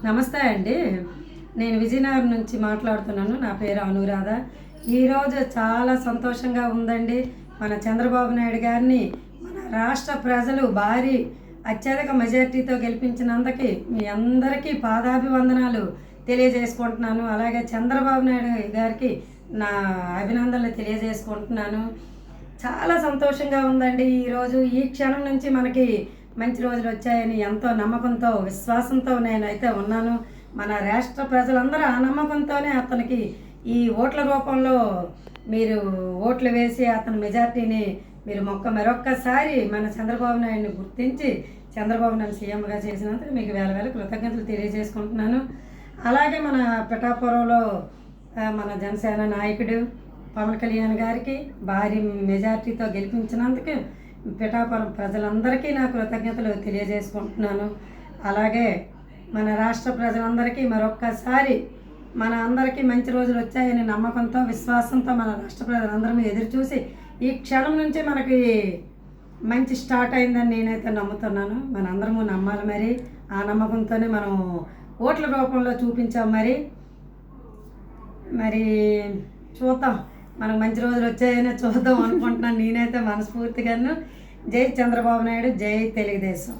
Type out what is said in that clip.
నమస్తే అండి. నేను విజయనగరం నుంచి మాట్లాడుతున్నాను. నా పేరు అనురాధ. ఈరోజు చాలా సంతోషంగా ఉందండి. మన చంద్రబాబు నాయుడు గారిని మన రాష్ట్ర ప్రజలు భారీ అత్యధిక మెజార్టీతో గెలిపించినందుకు మీ అందరికీ పాదాభివందనాలు తెలియజేసుకుంటున్నాను. అలాగే చంద్రబాబు నాయుడు గారికి నా అభినందనలు తెలియజేసుకుంటున్నాను. చాలా సంతోషంగా ఉందండి. ఈరోజు ఈ క్షణం నుంచి మనకి మంచి రోజులు వచ్చాయని ఎంతో నమ్మకంతో విశ్వాసంతో నేనైతే ఉన్నాను. మన రాష్ట్ర ప్రజలందరూ ఆ నమ్మకంతోనే అతనికి ఈ ఓట్ల రూపంలో మీరు ఓట్లు వేసి అతని మెజార్టీని మీరు మరొక్కసారి మన చంద్రబాబు నాయుడిని గుర్తించి చంద్రబాబు నాయుడు సీఎంగా చేసినందుకు మీకు వేల వేల కృతజ్ఞతలు తెలియజేసుకుంటున్నాను. అలాగే మన పిఠాపురంలో మన జనసేన నాయకుడు పవన్ కళ్యాణ్ గారికి భారీ మెజార్టీతో గెలిపించినందుకు పిఠాపురం ప్రజలందరికీ నా కృతజ్ఞతలు తెలియజేసుకుంటున్నాను. అలాగే మన రాష్ట్ర ప్రజలందరికీ మరొక్కసారి మన అందరికీ మంచి రోజులు వచ్చాయని నమ్మకంతో విశ్వాసంతో మన రాష్ట్ర ప్రజలందరం ఎదురు చూసి ఈ క్షణం నుంచి మనకి మంచి స్టార్ట్ అయిందని నేనైతే నమ్ముతున్నాను. మనందరము నమ్మాలి. మరి ఆ నమ్మకంతోనే మనం ఓట్ల రూపంలో చూపించాం. మరి చూద్దాం, మనకు మంచి రోజులు వచ్చాయని చూద్దాం అనుకుంటున్నాను నేనైతే మనస్ఫూర్తిగాను. జై చంద్రబాబు నాయుడు, జై తెలుగుదేశం.